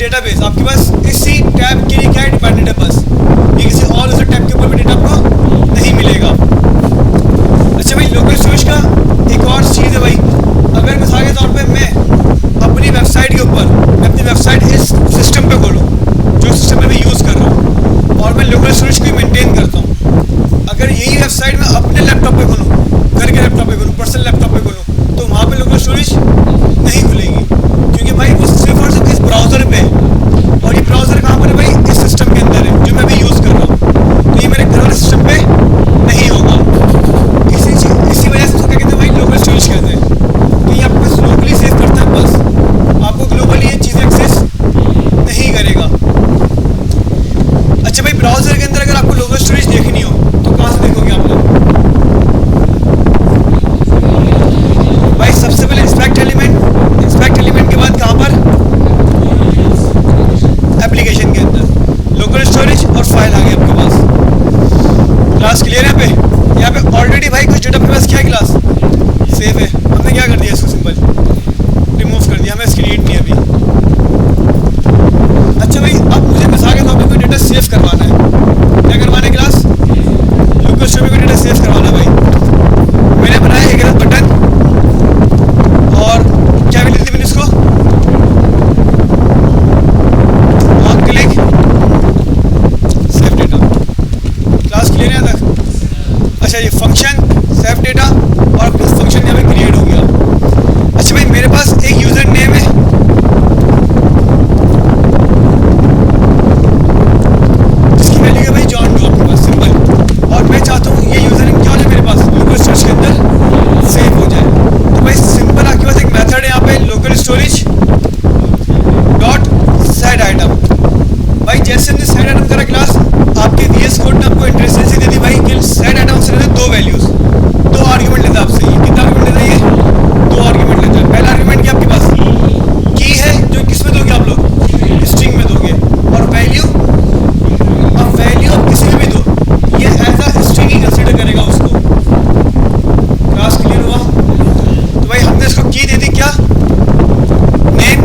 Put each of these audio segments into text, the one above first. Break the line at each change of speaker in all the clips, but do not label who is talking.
Database आपके पास इसी tab के लिए क्या है, डिपेंडेंट है बस। ये किसी और दूसरे टैब के ऊपर भी डेटा आपको नहीं मिलेगा। अच्छा भाई, लोकल स्टोरेज का एक और चीज़ है भाई, अगर मिसाल के तौर पे मैं अपनी वेबसाइट के ऊपर, मैं अपनी वेबसाइट इस सिस्टम पे खोलूँ जो सिस्टम में मैं यूज़ कर रहा हूँ, और मैं लोकल स्टोरेज को मेंटेन करता हूँ, अगर यही वेबसाइट मैं अपने लैपटॉप पे खोलूँ, घर के लैपटॉप पे खोलूँ, पर्सनल लैपटॉप पे खोलूँ, तो वहाँ पे लोकल स्टोरेज नहीं खुलेगी, क्योंकि भाई वो सिर्फ और सिर्फ इस ब्राउज़र पे है, और ये ब्राउज़र कहाँ पर है भाई, इस सिस्टम के अंदर है जो मैं भी यूज़ कर रहा हूँ, तो ये मेरे घर वाले सिस्टम पे नहीं होगा। इसी वजह से तो क्या कहते हैं भाई, लोकल स्टोरेज कहते हैं, तो ये आपको बस लोकली सेव करता है, बस आपको ग्लोबली ये चीज़ें एक्सेस नहीं करेगा। अच्छा भाई, ब्राउज़र के अंदर अगर आपको लोकल स्टोरेज देखनी हो तो कहाँ से देखोगे आप लोग? भाई सबसे पहले इंस्पेक्ट एलिमेंट के बाद कहाँ पर, एप्लीकेशन के अंदर लोकल स्टोरेज और फाइल आ गए आपके पास। क्लास क्लियर है यहाँ पे ऑलरेडी भाई कुछ डेटा आपके पास क्या है, क्लास सेव है, हमने क्या कर दिया इसको, सिंपल रिमूव कर दिया, हमें इसकी नीड नहीं है अभी। अच्छा भाई, अब मुझे मिसाल के तौर पर कोई डेटा सेव करवाना है, क्या करवाना है क्लास, लोकल स्टोरेज में कोई डेटा सेव करवाना है भाई। मैंने बनाया एक बटन, और क्या मिली थी मैंने इसको, on click save data. Class clear है यहाँ तक? अच्छा, ये फंक्शन सेव डेटा और प्लस फंक्शन यहाँ पे क्रिएट हो गया। अच्छा भाई, मेरे पास एक यूज़र नेम है, जिसकी वैल्यू है भाई जॉन डो आपके पास, सिंपल, और मैं चाहता हूँ ये यूज़र नेम क्या हो जाए मेरे पास, लोकल स्टोरेज के अंदर सेव हो जाए। तो भाई सिंपल आपके पास एक मेथड है यहाँ पे, local storage dot set item. भाई जैसे हमने सेट आइटम करा क्लास, आपके VS कोड ने आपको इंटरेस्टेंसी दे दी भाई कि सेट आइटम से लेते दो वैल्यूज, दो आर्ग्यूमेंट लेता है आपसे। ये कितना आर्ग्यूमेंट लेता है, ये दो आर्ग्यूमेंट लेता है। पहला आर्ग्यूमेंट क्या आपके पास की है, जो किस में दोगे आप लोग, स्ट्रिंग में दोगे, और वैल्यू, अब वैल्यू आप किसी में भी दो, ये एज अ स्ट्रिंग ही कंसिडर करेगा उसको। क्लास क्लियर हुआ? तो भाई हमने इसको की दे दी क्या, नेम,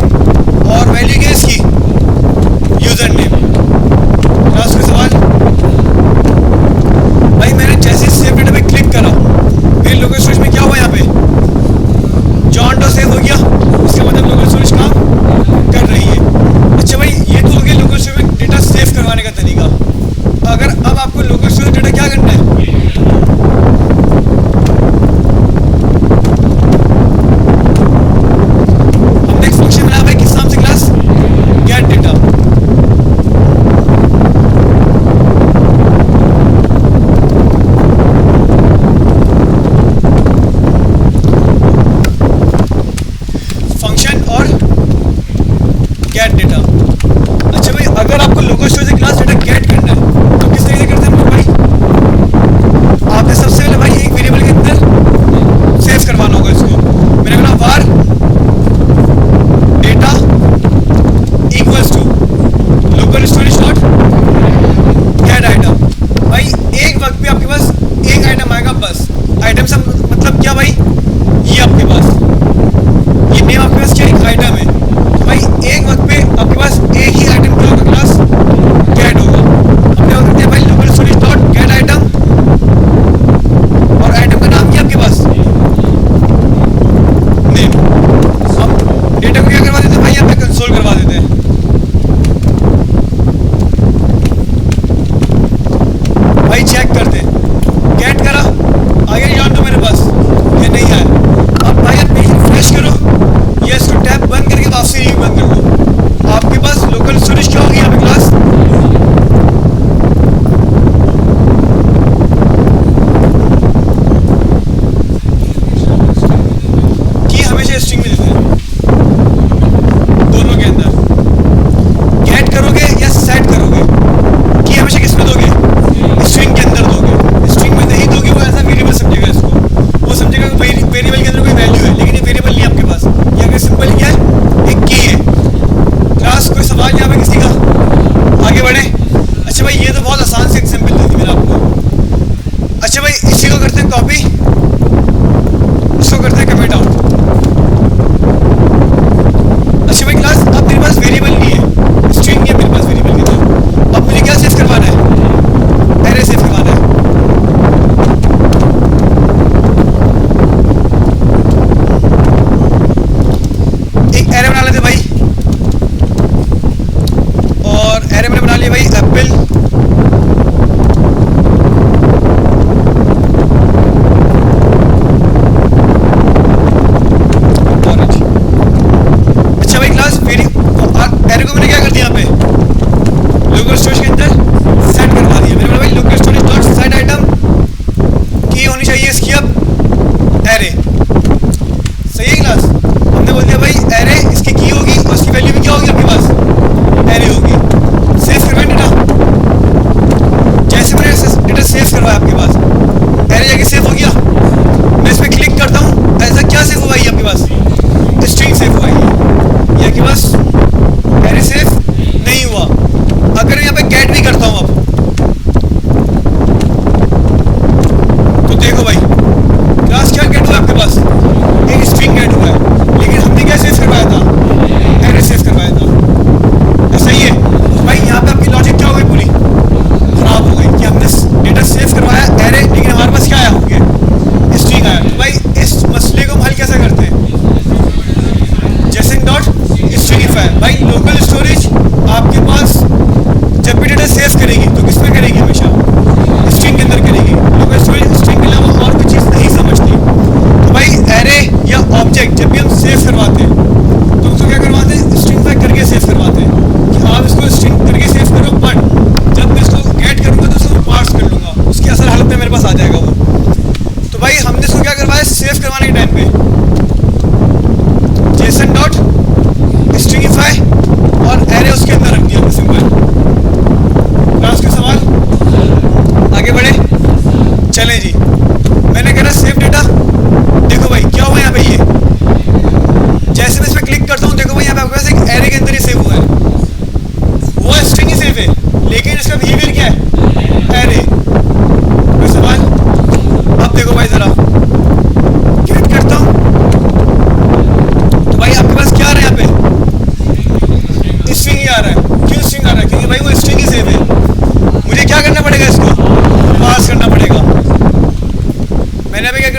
और वैल्यू क्या है इसकी, यूजर नेम। क्लास का सवाल? भाई मैंने जैसे सेव डेटा पे क्लिक करा, मेरे लोकल स्टोरेज में क्या हुआ, यहाँ पे जॉन डो सेव हो गया, इसका मतलब लोकल स्टोरेज काम कर रही है। अच्छा भाई, ये तो हो गया लोकल स्टोरेज में डेटा सेव करवाने का तरीका। अगर अब आपको लोकल स्टोरेज डेटा क्या करना है, हमने एक फंक्शन बनाया भाई, किस नाम से क्लास, गेट डेटा। फंक्शन और गेट डेटा। अच्छा भाई, अगर आपको लोकल स्टोरेज से क्लास डेटा गेट करना है तो किस तरीके से करते हैं हम लोग भाई, आपने सबसे पहले भाई एक वेरिएबल के अंदर सेव करवाना होगा इसको। मैंने बोला var data equals to local storage dot get item. भाई एक वक्त पे आपके पास एक आइटम आएगा बस। आइटम से मतलब क्या भाई, ये आपके पास ये नेम आपके पास क्या, एक आइटम है। तो भाई एक वक्त पे आपके पास एक ही आइटम क्या होगा, क्लास गेट होगा। हमने और दिया भाई local storage dot get item, और आइटम का नाम क्या आपके पास, नेम। हम डेटा को क्या करवा देते हैं भाई, यहाँ पे कंसोल करवा देते हैं। भाई चेक करते हैं, गेट करा, आ गया जॉन डो मेरे पास, ये नहीं आया। अब भाई आप पेज रिफ्रेश करो, ये इसको टैब बंद करके वापसी रीड बंद कर दो, आपके पास लोकल स्टोरेज क्या होगी यहाँ पे क्लास, की हमेशा स्ट्रिंग में देते हैं दोनों के अंदर। गेट करोगे या सेट करोगे, की हमेशा किस में दोगे, स्ट्रिंग के अंदर दोगे। स्ट्रिंग में नहीं दोगे, वो ऐसा वेरिएबल समझेगा इसको, वो समझेगा वेरिएबल के अंदर कोई वैल्यू है, लेकिन ये वेरिएबल नहीं आपके पास, ये अगर सिंपल क्या है, एक की है। क्लास कोई सवाल यहाँ पे किसी का, आगे बढ़े। अच्छा भाई, ये तो बहुत आसान से एग्जाम्पल दे दी मैंने आपको। अच्छा भाई, इसी को करते हैं कॉपी, इसको करते हैं कमेंट आउट। अच्छा भाई क्लास, अब मेरे पास वेरिएबल नहीं है,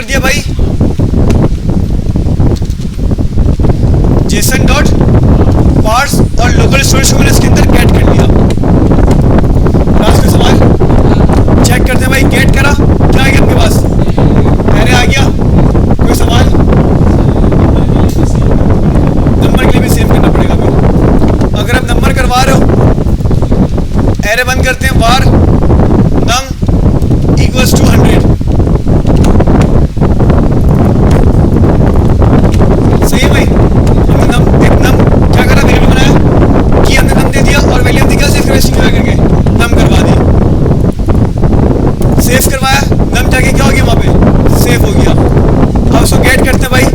दिया भाई जेसन डॉट पार्ट्स और लोकल स्टोरेज को मैंने इसके अंदर गेट कर लिया। लास्ट का सवाल चेक करते हैं भाई, गेट करा क्या आ गया आपके पास? एरे आ गया। कोई सवाल? नंबर के लिए भी सेव करना पड़ेगा भाई। अगर आप नंबर करवा रहे हो एरे बंद करते हैं, वार नम इक्वल्स टू 100। सही है भाई, हमने नम एक नम क्या करा, वेरिएबल बनाया कि हमने नम दे दिया और वैल्यू हमने क्या सेव करके नम करवा दी। सेव करवाया, नम जाके क्या हो गया वहाँ पे सेव हो गया। अब उसको गेट करते हैं भाई।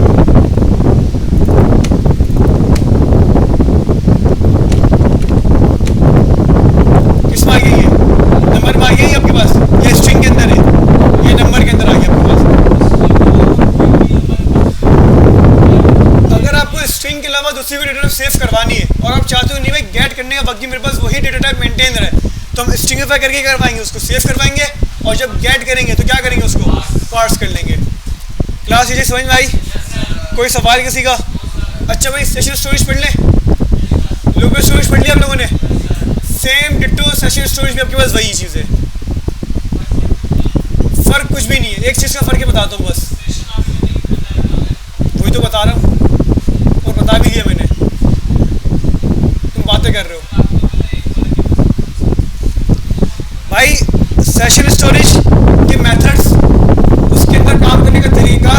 किस में आ गया? ये नंबर में आ गया आपके पास, ये स्ट्रिंग के अंदर है, ये नंबर के अंदर आ गया आपके पास। अगर आपको स्ट्रिंग के अलावा दूसरी कोई डेटा टाइप सेव करवानी है और आप चाहते हो नहीं भाई गेट करने का वक्त भी मेरे पास वही डेटा टाइप मेंटेन रहे, तो हम स्ट्रिंगिफाई करके करवाएंगे, उसको सेव करवाएंगे और जब गेट करेंगे तो क्या करेंगे, उसको पार्स कर लेंगे। क्लास ये समझ में आई? कोई सवाल किसी का? अच्छा भाई सेशन स्टोरेज पढ़ लें, लोकल स्टोरेज पढ़ लिया आप लोगों ने, सेम डिट्टो सेशन स्टोरेज भी आपके पास वही चीज़ है, फ़र्क कुछ भी नहीं है। एक चीज़ का फ़र्क है बताता हूँ बस, वही तो बता रहा हूँ और बता भी दिया मैंने, तुम बातें कर रहे हो भाई। सेशन स्टोरेज के मेथड्स, उसके अंदर काम करने का तरीका,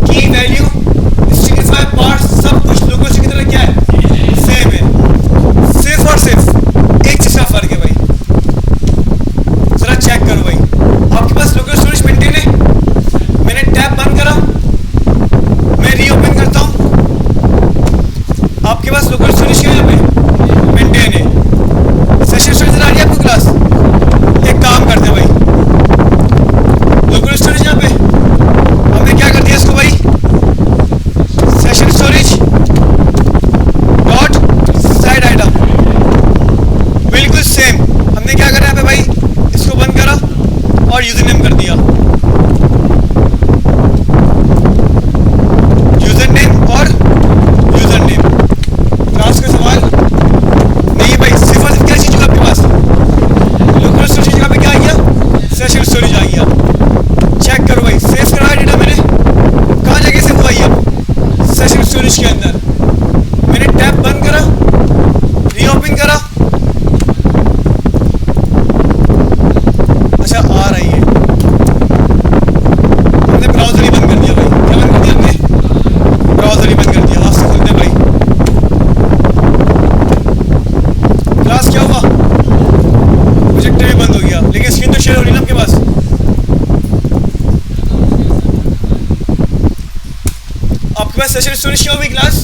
की वैल्यू, स्ट्रिंगिफाई पार्ट, सब कुछ लोगों से की तरह क्या है, सेम है। सिर्फ और सिर्फ एक चीज़ का फर्क है भाई, जरा चेक करो भाई। आपके पास लोकल स्टोरेज मेंटेन है, मैंने टैब बंद करा, मैं रीओपन करता हूँ, आपके पास लोकल स्टोरेज क्या है मेंटेन है। सेशन स्टोरेज आ रही है आपको क्लास? एक काम करते हैं भाई, लोकल स्टोरेज यहाँ पे हमने क्या कर दिया इसको भाई, session storage dot side item, बिल्कुल सेम। हमने क्या करा यहाँ पे भाई, इसको बंद करा और यूजर नेम कर दिया, यूजर नेम और यूजर नेम। क्लास का सवाल नहीं भाई, सिर्फ और सिर्फ क्या चीज़ होगा आपके पास, लोकल स्टोरेज जगह पे क्या आ गया, सेशन स्टोरेज आ गया। चेक करो भाई, सेव करा डेटा मैंने, कहाँ जगह सेव हुआ ये, सेशन स्टोरेज के अंदर। मैंने टैब बंद करा, रीओपन करा, अच्छा आ रही है, हमने ब्राउजर ही बंद कर दिया भाई। क्या बंद कर दिया हमने? ब्राउजर ही बंद कर दिया। आज से खोलते भाई, क्लास क्या हुआ, प्रोजेक्टर भी बंद हो गया, लेकिन स्क्रीन तो शेयर हो रही ना आपके पास। आपके पास सेशन स्टोरेज क्या हो गई, क्लास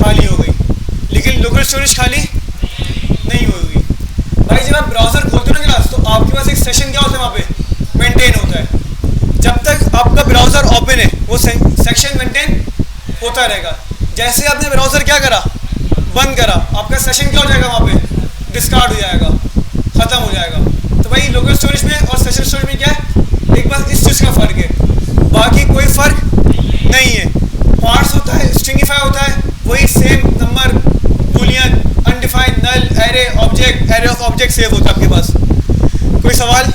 खाली हो गई, लेकिन लोकल स्टोरेज खाली नहीं होगी भाई। जब आप ब्राउजर खोलते हो ना क्लास, तो आपके पास एक सेशन क्या होता है वहाँ पे मेंटेन होता है। जब तक आपका ब्राउजर ओपन है वो सेक्शन मेंटेन होता रहेगा। जैसे आपने ब्राउजर क्या करा, बंद करा, आपका सेशन क्या हो जाएगा वहाँ पे, डिस्कार्ड हो जाएगा, ख़त्म हो जाएगा। तो भाई लोकल स्टोरेज में और सेशन स्टोरेज में क्या है, एक बार इस चीज़ का फ़र्क है, बाकी कोई फ़र्क नहीं है। पार्ट्स होता है, स्ट्रिंगिफाई होता है, वही same number, boolean, undefined, null, array, object, array of object save होता है आपके पास। कोई सवाल,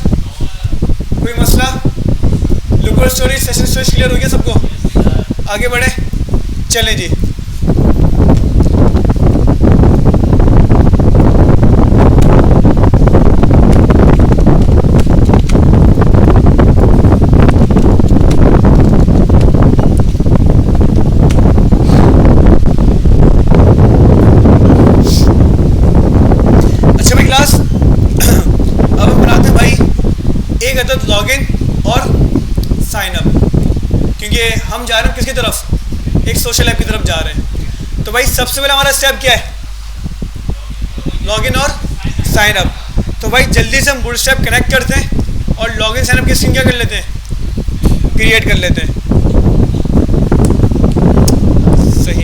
कोई मसला? Local storage session storage clear हो गया सबको? आगे बढ़े, चलें जी। लॉगिन और साइन अप, क्योंकि हम जा रहे हैं किसकी तरफ, एक सोशल ऐप की तरफ जा रहे हैं। तो भाई सबसे पहले हमारा स्टेप क्या है, लॉगिन और साइन अप। तो भाई जल्दी से हम बूटस्ट्रैप कनेक्ट करते हैं और लॉगिन साइन अप की स्क्रीन क्या कर लेते हैं, क्रिएट कर लेते हैं। सही।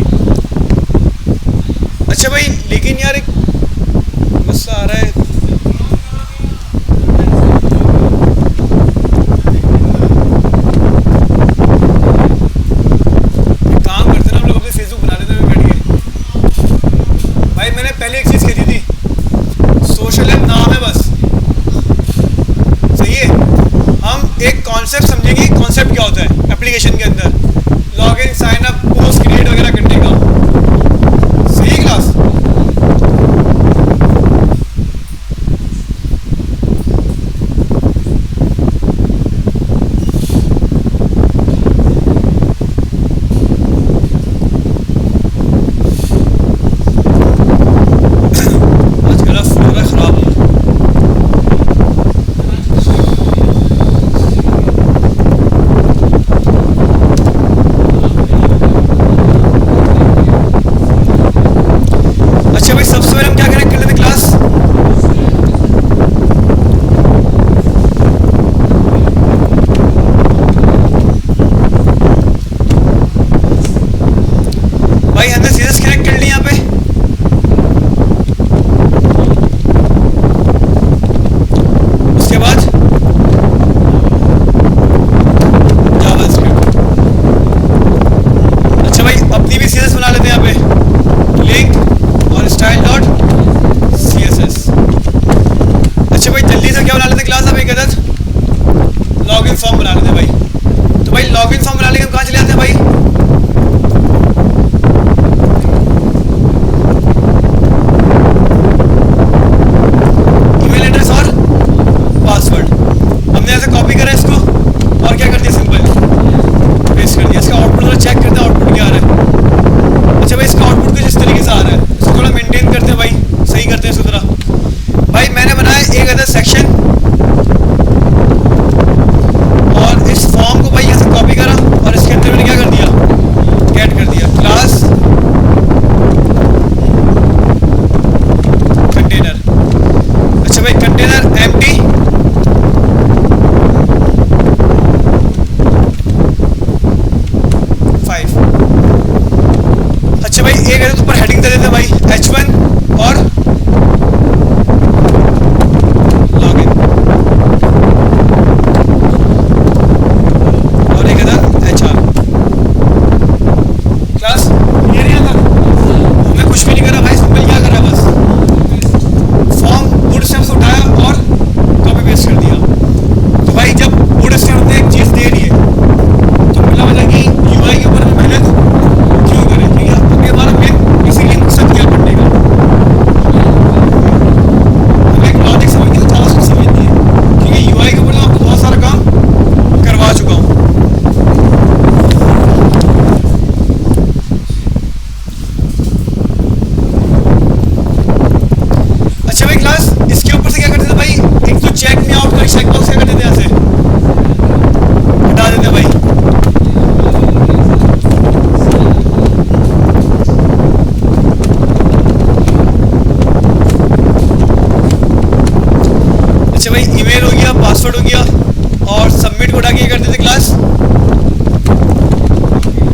अच्छा भाई लेकिन यार एक मसला आ रहा है, कॉन्सेप्ट क्या होता है एप्लीकेशन के अंदर log in sign up post create वगैरह करने का। सही क्लास।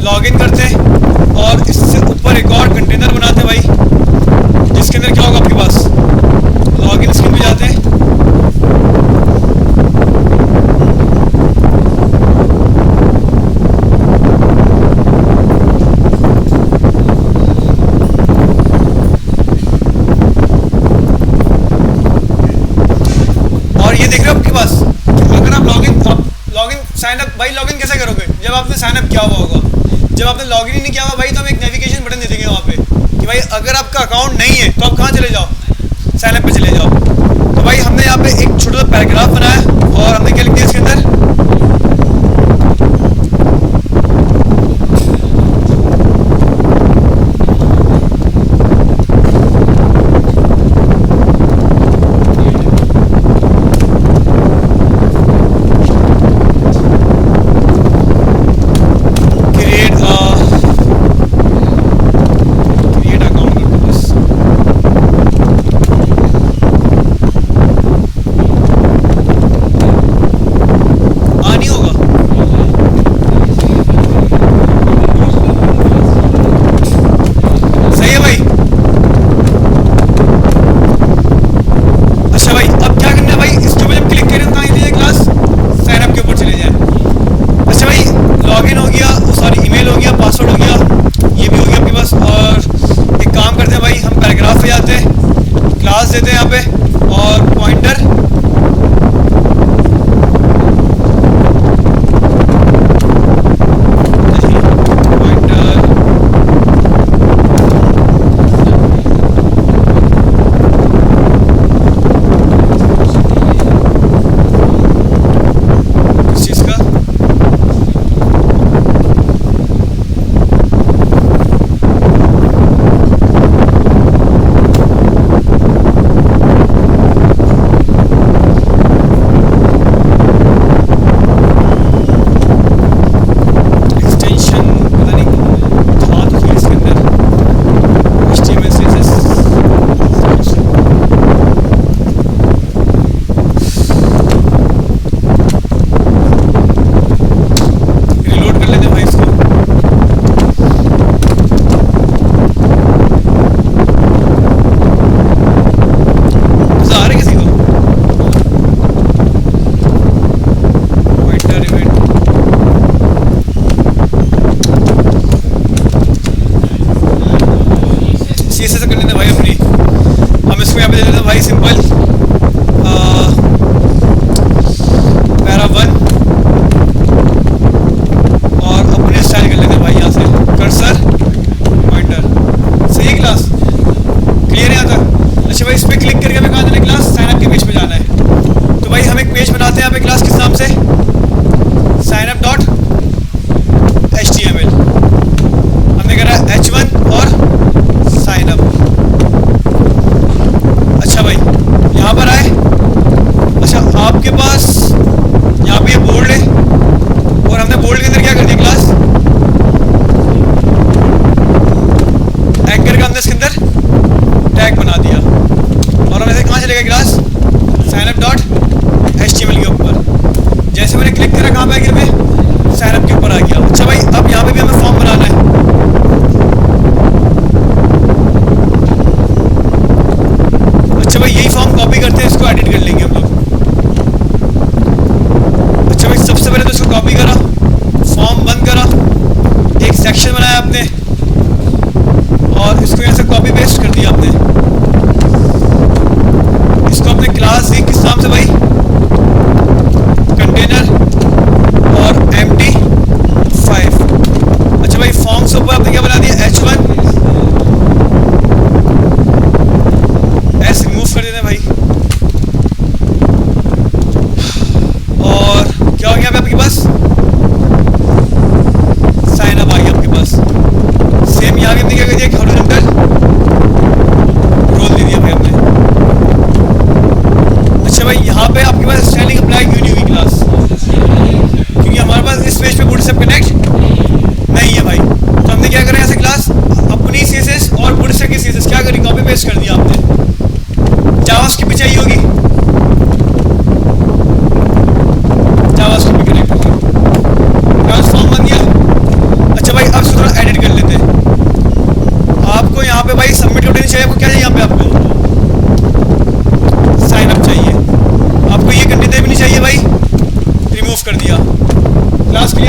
लॉगिन करते हैं और इससे ऊपर एक और कंटेनर बनाते हैं भाई, जिसके अंदर क्या होगा आपके पास, लॉगिन स्क्रीन पे जाते हैं, और ये देख रहे हो आपके पास अगर आप लॉगिन साइन अप, भाई लॉगिन कैसे करोगे जब आपने साइन अप किया हुआ होगा। जब आपने लॉगिन ही नहीं किया हुआ भाई, तो हम एक नेविगेशन बटन दे देंगे वहाँ पे कि भाई अगर आपका अकाउंट नहीं है तो आप कहाँ चले जाओ, साइन अप पे चले जाओ। तो भाई हमने यहाँ पे एक छोटा सा पैराग्राफ बनाया और हमने क्या लिख दिया इसके अंदर, देते हैं यहाँ पे और पॉइंटर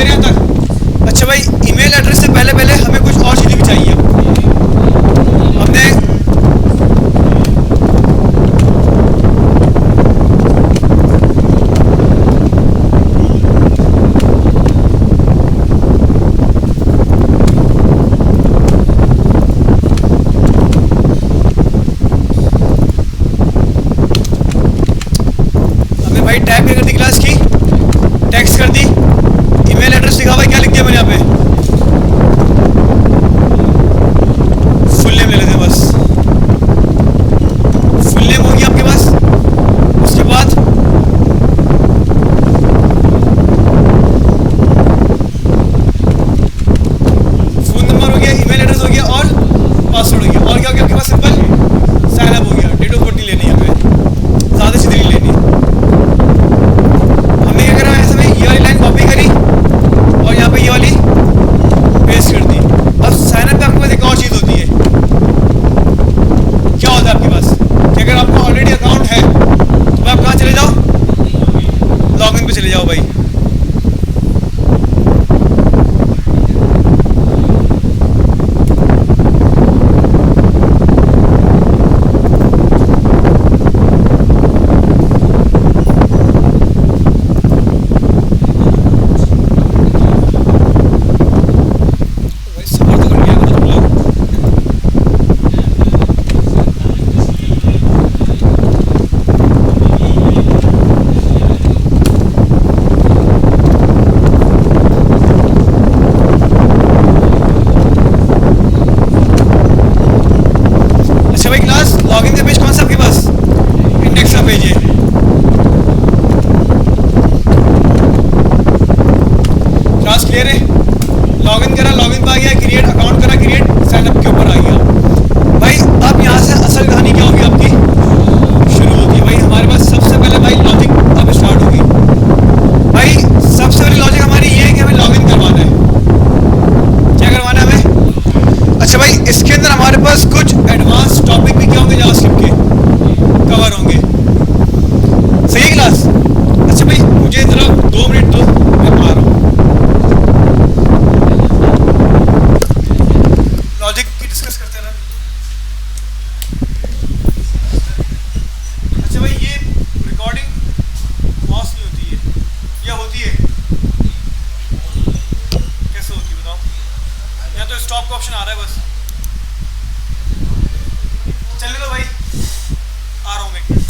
क्लियर यहाँ तक? अच्छा भाई, ईमेल एड्रेस से पहले पहले हमें कुछ और चीज़ें भी चाहिए। हमने हमने भाई टाइप क्या कर दी क्लास की, टेक्स्ट कर दी, ईमेल एड्रेस लिखा हुआ है, क्या लिख दिया मैंने यहाँ पे? फुल नेम ले लेते हैं बस। फुल नेम हो गया आपके पास। उसके बाद फोन नंबर हो गया, ईमेल एड्रेस हो गया और पासवर्ड हो गया। और क्या हो गया आपके पास? सिंपल साइन अप हो गया। डेट ऑफ बर्थ नहीं लेनी हमें, ज़्यादा चीज़ें नहीं लेनी। हमने क्या करा, ऐसे में ये वाली लाइन कॉपी करी और यहाँ पे ये वाली पेस्ट कर दी। अब साइन अप पे आपके पास एक और चीज़ होती है। क्या होता है आपके पास कि अगर आपका ऑलरेडी अकाउंट है तो आप कहाँ चले जाओ? लॉगिन पे चले जाओ भाई। भाई सफर तो कर लिया करो तुम लोग। अच्छा भाई, क्लास लॉगिन का पेज कौन सा आपके पास? इंडेक्स का पेज है। क्लास क्लियर है? लॉगिन करा, लॉगिन पे आ गया, क्रिएट अकाउंट करा, क्रिएट साइन अप के ऊपर आ गया। भाई अब यहाँ से असल कहानी क्या होगी आपकी शुरू होगी। भाई हमारे पास सबसे पहले भाई लॉजिक अब स्टार्ट होगी। भाई सबसे पहले लॉजिक हमारी ये है कि हमें लॉगिन करवाना है। क्या करवाना है हमें? अच्छा भाई, इसके अंदर हमारे पास कुछ एडवांस टॉपिक भी क्या होंगे जावास्क्रिप्ट के, कवर होंगे। सही है क्लास? अच्छा भाई, मुझे ज़रा 2 मिनट दो, मैं आ रहा हूँ। लॉजिक की डिस्कस करते हैं ना। अच्छा भाई, ये रिकॉर्डिंग पॉज नहीं होती है या होती है? कैसे होती है बताओ? या तो स्टॉप का ऑप्शन आ रहा है बस। चलने दो भाई, आ रहा हूँ मैं एक मिनट।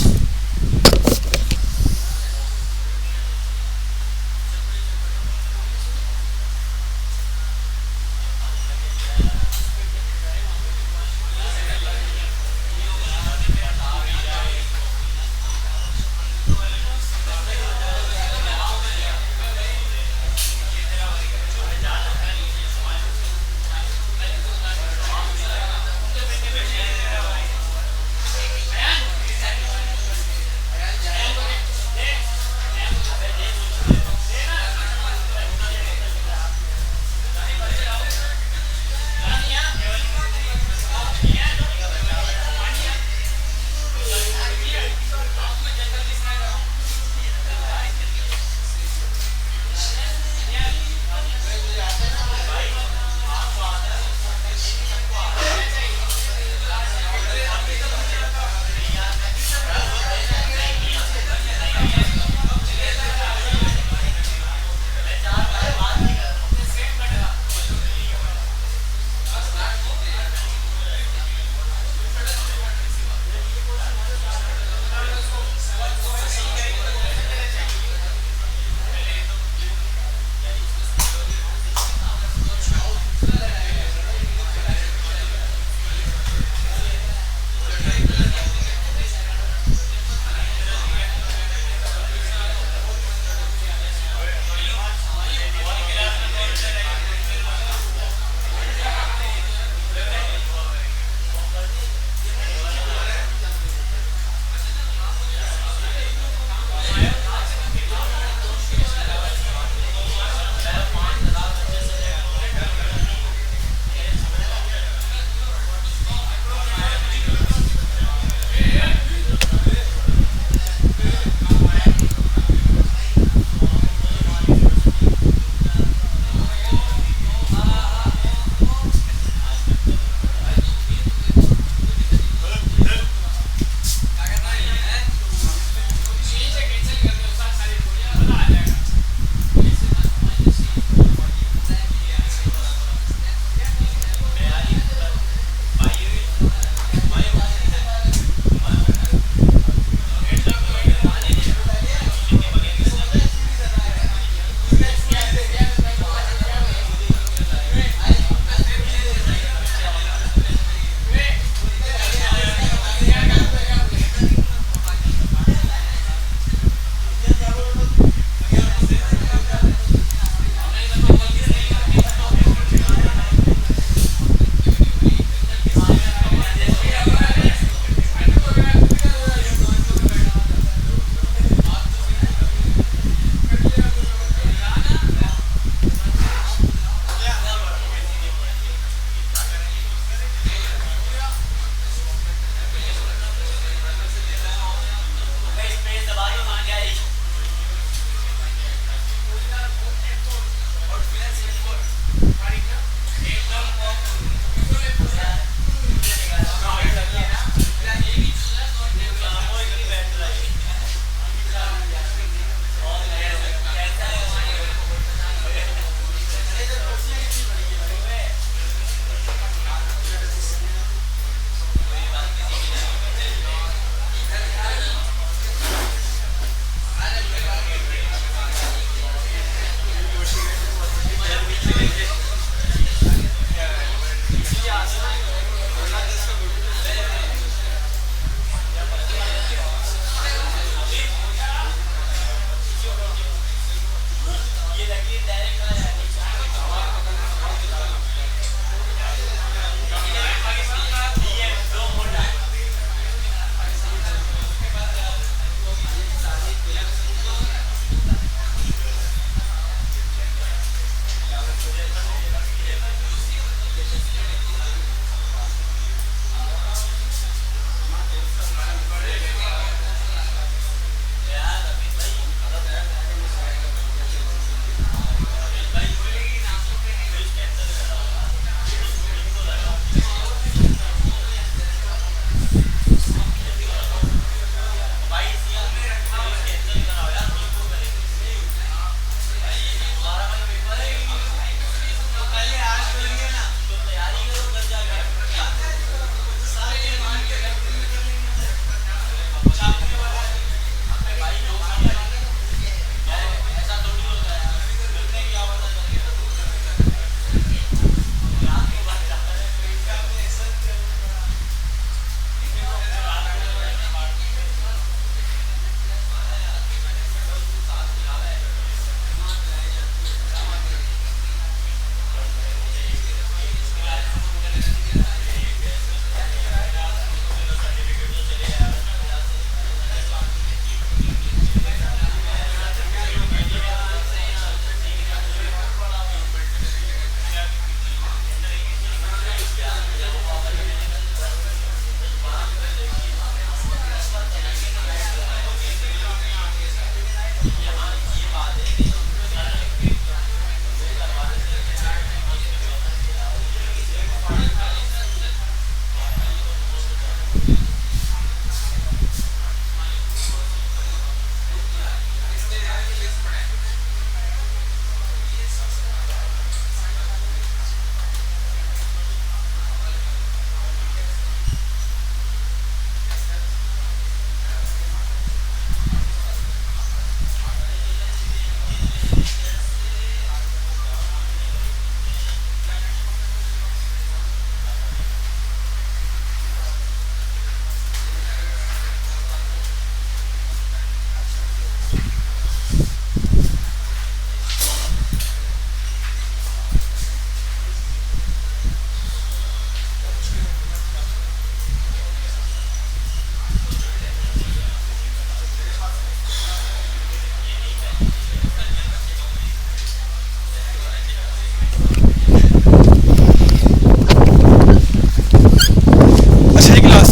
अच्छा, ये क्लास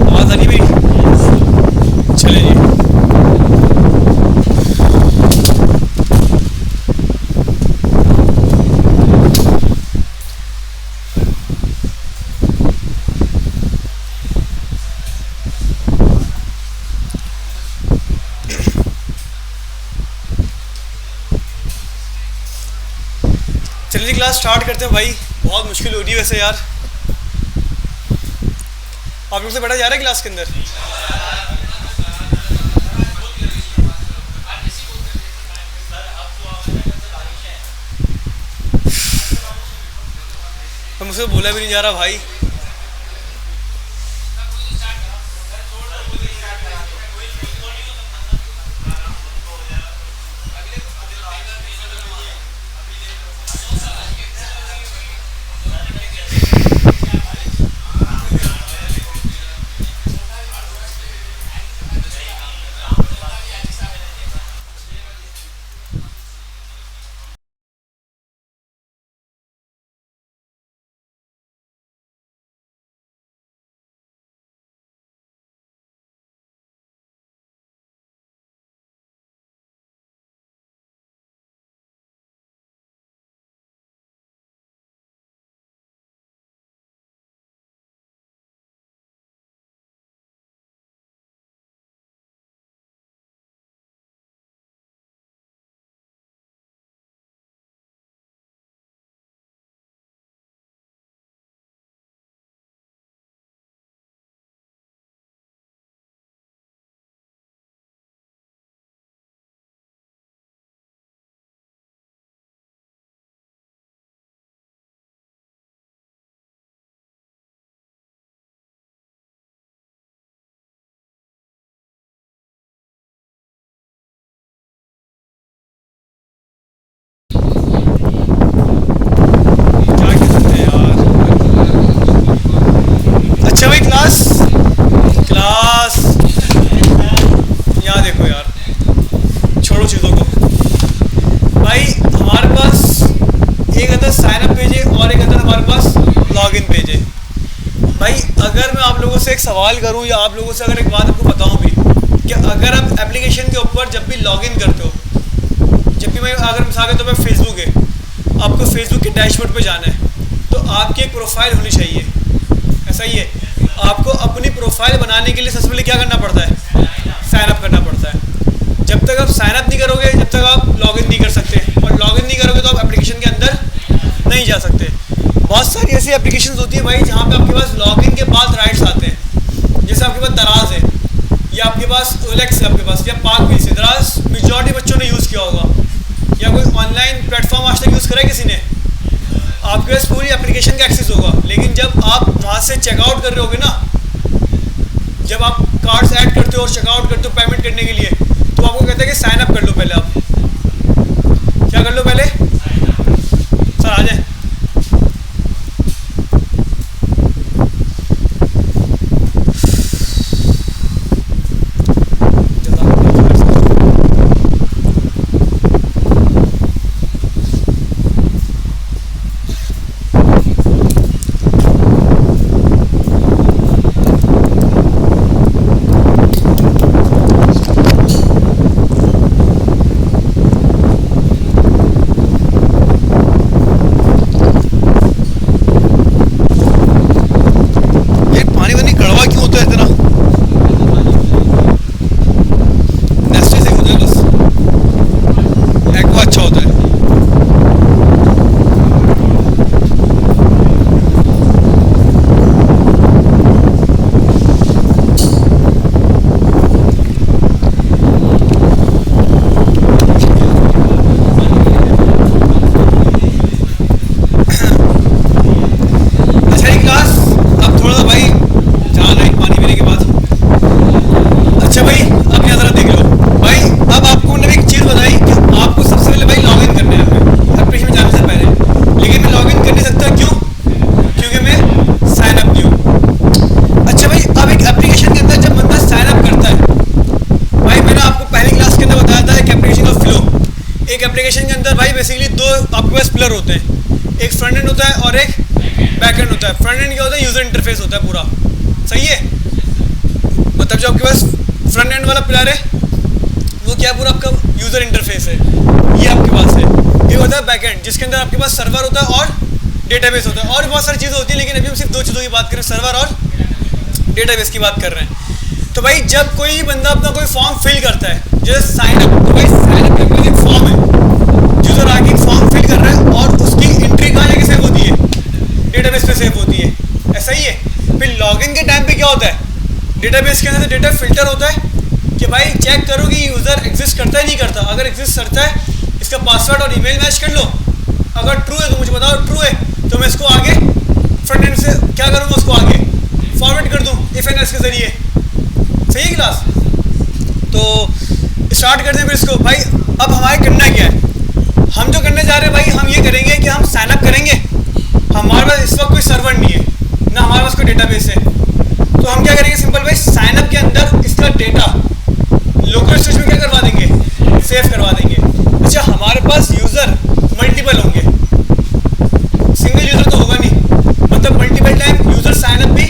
आवाज़ आ रही मेरी? चले जी। चलिए क्लास स्टार्ट करते हैं भाई। बहुत मुश्किल हो रही है वैसे यार। आप लोग से बैठा जा रहा है क्लास के अंदर? तो मुझसे बोला भी नहीं जा रहा भाई। हमारे पास लॉगिन पेज है। भाई अगर मैं आप लोगों से एक सवाल करूं या आप लोगों से अगर एक बात आपको बताऊं भी कि अगर आप एप्लीकेशन के ऊपर जब भी लॉगिन करते हो, जब भी मैं अगर मिसाल के तौर पर फेसबुक है, आपको फेसबुक के डैशबोर्ड पे जाना है तो आपकी एक प्रोफाइल होनी चाहिए, ऐसा ही है। आपको अपनी प्रोफाइल बनाने के लिए सबसे पहले क्या करना पड़ता है? साइन अप करना पड़ता है। जब तक आप साइन अप नहीं करोगे जब तक आप लॉगिन नहीं कर सकते, और लॉगिन नहीं करोगे तो आप एप्लीकेशन के अंदर नहीं जा सकते। बहुत सारी ऐसी एप्लीकेशंस होती है भाई जहाँ पे आपके पास लॉगिन के बाद राइट्स आते हैं, जैसे आपके पास दराज है या आपके पास ओलेक्स है आपके पास, या पाक भी से दराज मेजॉरिटी बच्चों ने यूज़ किया होगा, या कोई ऑनलाइन प्लेटफॉर्म आज तक यूज़ करा है किसी ने? आपके पास पूरी एप्लीकेशन का एक्सेस होगा, लेकिन जब आप वहाँ से चेकआउट कर रहे होगे ना, जब आप कार्ड्स ऐड करते हो और चेकआउट करते हो पेमेंट करने के लिए, तो आपको कहते हैं कि साइन अप कर लो पहले। आप क्या कर लो पहले? सर आ जाए। एप्लीकेशन के अंदर भाई बेसिकली दो आपके पास पिलर होते हैं, एक फ्रंट एंड होता है और एक बैक एंड होता है। फ्रंट एंड क्या होता है? यूजर इंटरफेस होता है पूरा, सही है। मतलब जो आपके पास फ्रंट एंड वाला पिलर है वो क्या है? पूरा आपका यूजर इंटरफेस है, ये आपके पास है। ये होता है बैक एंड, जिसके अंदर आपके पास सर्वर होता है और डेटाबेस होता है, और बहुत सारी चीज़ें होती हैं, लेकिन अभी हम सिर्फ दो चीज़ों की बात कर रहे हैं, सर्वर और डेटाबेस की बात कर रहे हैं। तो भाई जब कोई बंदा अपना कोई फॉर्म फिल करता है, जैसे साइन अप, तो भाई साइन अप का एक फॉर्म है, यूजर आगे एक फॉर्म फिल कर रहा है और उसकी एंट्री कहाँ जाके सेव होती है? डेटाबेस पे सेव होती है, ऐसा ही है। फिर लॉगिन के टाइम पे क्या होता है? डेटाबेस के अंदर से डेटा फिल्टर होता है कि भाई चेक करो कि यूज़र एग्जिस्ट करता है नहीं करता। अगर एग्जिस्ट करता है इसका पासवर्ड और ईमेल मैच कर लो, अगर ट्रू है तो मुझे बताओ ट्रू है तो मैं इसको आगे फ्रंट एंड से क्या करूँगा, उसको आगे फॉरवर्ड कर दूँ इफ एन एस के ज़रिए, सही है क्लास? तो स्टार्ट करते हैं फिर इसको। भाई अब हमारे करना क्या है? हम जो करने जा रहे हैं भाई, हम ये करेंगे कि हम साइन अप करेंगे। हमारे पास इस वक्त कोई सर्वर नहीं है, ना हमारे पास कोई डेटाबेस है, तो हम क्या करेंगे? सिंपल भाई साइन अप के अंदर इसका डेटा लोकल स्टोरेज में क्या करवा देंगे? सेव करवा देंगे। अच्छा, हमारे पास यूज़र मल्टीपल होंगे, सिंगल यूज़र तो होगा नहीं, मतलब multiple time user sign up भी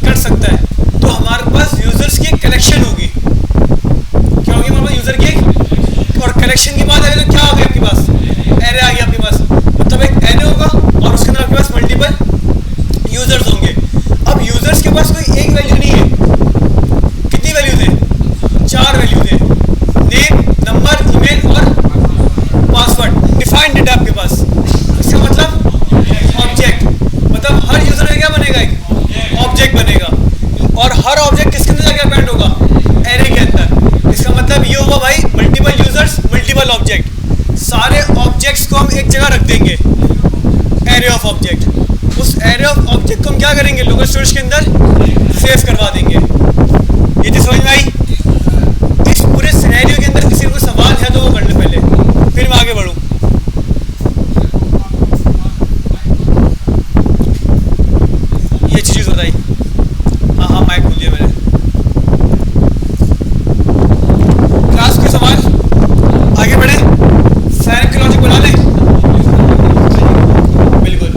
कर सकता है। तो हमारे पास यूज़र्स की एक कलेक्शन होगी, क्या होगी हमारे पास? यूज़र की एक, और कलेक्शन की बात है तो क्या होगी आपके पास? एरे आ गया आपके पास, मतलब एक एरे होगा और उसके अंदर आपके पास मल्टीपल यूज़र्स होंगे। अब यूज़र्स के पास कोई एक वैल्यू नहीं है, कितनी वैल्यूज है? 4 वैल्यूज है, नेम, नंबर, ईमेल और पासवर्ड। डिफाइंड डेटा आपके पास, इसका मतलब ऑब्जेक्ट, मतलब हर यूज़र का क्या बनेगा? एक ऑब्जेक्ट बनेगा, और हर ऑब्जेक्ट किसके अंदर जाके अपेंड होगा? एरे के अंदर। इसका मतलब ये होगा भाई मल्टीपल यूज़र्स मल्टीपल ऑब्जेक्ट। सारे ऑब्जेक्ट्स को हम एक जगह रख देंगे, एरे ऑफ ऑब्जेक्ट। उस एरे ऑफ ऑब्जेक्ट को हम क्या करेंगे? लोकल स्टोरेज के अंदर सेव करवा देंगे। ये चीज़ समझ में आई? इस पूरे सिनेरियो के अंदर किसी को सवाल है तो वो कर ले पहले, फिर मैं आगे बढ़ूँ। ये चीज़ बताई। हाँ हाँ, माइक खोल दिया मैंने। क्लास कोई सवाल? आगे बढ़े, साइन अप की लॉजिक बना लें। बिल्कुल।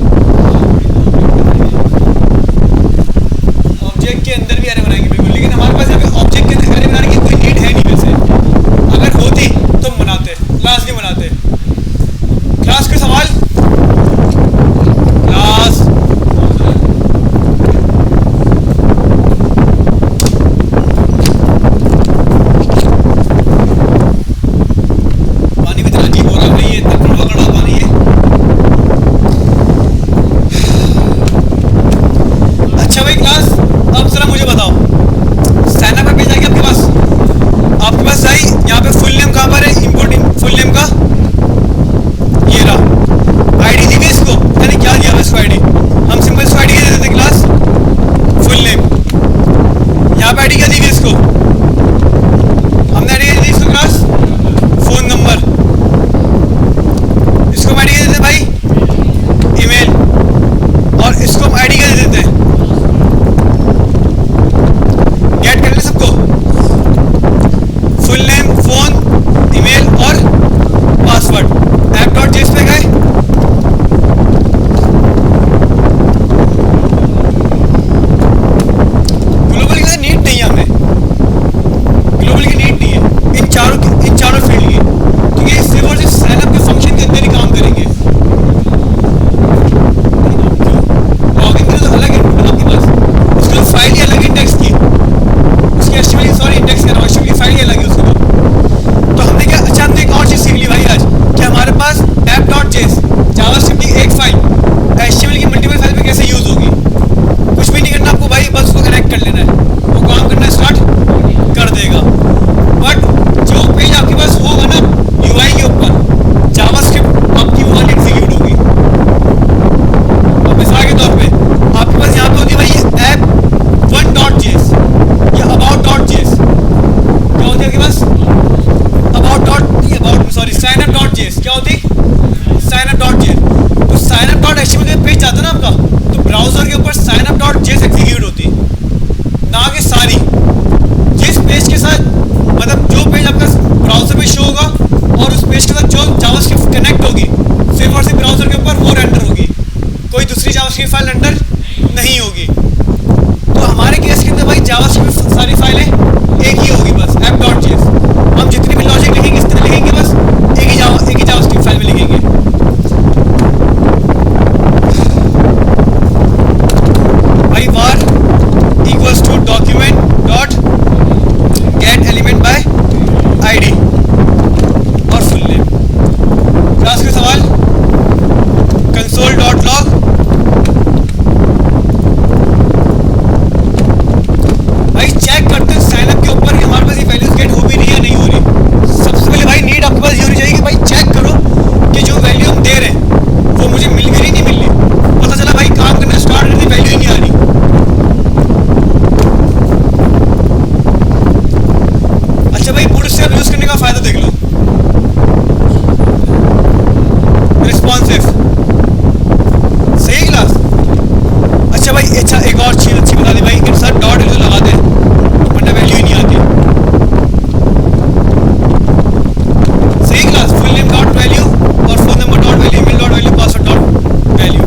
जावास्क्रिप्ट फाइल अंडर नहीं होगी। तो हमारे केस के अंदर भाई जावास्क्रिप्ट सारी फाइलें एक ही होगी बस, app.js। हम जितनी भी लॉजिक लिखेंगे इस तरह लिखेंगे, बस एक ही जावास्क्रिप्ट फाइल में लिखेंगे। भाई var equals to document dot get element by id और फुल नेम। क्लास के सवाल console.log। भाई चेक करते हैं साइनअप के ऊपर कि हमारे पास ये वैल्यूज गेट हो भी रही है नहीं हो रही। सबसे पहले भाई नीड आपके पास ये होनी चाहिए कि भाई चेक करो कि जो वैल्यू हम दे रहे हैं वो मुझे मिल भी रही नहीं मिल रही। पता चला भाई काम करना स्टार्ट करती वैल्यू ही नहीं आ रही। अच्छा भाई बूटस्ट्रैप यूज करने का फायदा देख लो, रिस्पॉन्सिव सही क्लास। अच्छा भाई अच्छा एक और चीज अच्छी बता दी भाई कि सर डॉट वैल्यू लगा दे वरना वैल्यू ही नहीं आती। सही class. Full name dot value और phone number dot value, email dot value, password dot value.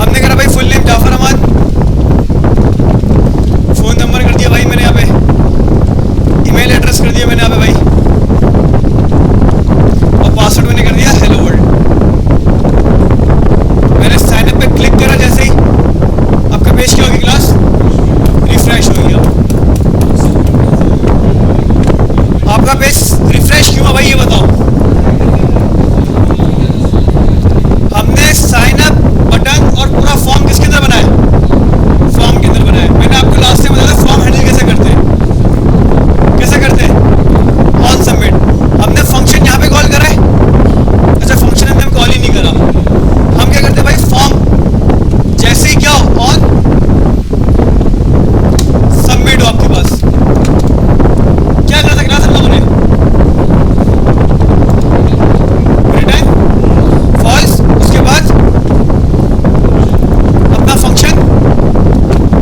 हमने करा भाई full name Jafar Ahmad, phone number कर दिया भाई मैंने यहाँ पे, ईमेल एड्रेस कर दिया मैंने यहाँ पे भाई, और पासवर्ड मैंने कर दिया हेलो वर्ल्ड। मैंने साइन अप पे क्लिक करा, जैसे ही आपका पेज क्या होगी क्लास रिफ्रेश हो गया। आपका पेज रिफ्रेश क्यों है भाई ये बताओ। हमने साइन अप बटन और पूरा फॉर्म किसके अंदर बनाया, फॉर्म के अंदर बनाया। मैंने आपको लास्ट टाइम बताया फॉर्म हैंडल कैसे करते हैं, कैसे करते हैं ऑन सबमिट। हमने फंक्शन यहाँ पे कॉल करा है। अच्छा फंक्शन हमने कॉल ही नहीं करा, हम क्या करते हैं भाई फॉर्म जैसे ही क्या हो ऑन सबमिट हो आपके पास। क्या करना था क्लास हम लोगों ने, रिटर्न फॉल्स, उसके बाद अपना फंक्शन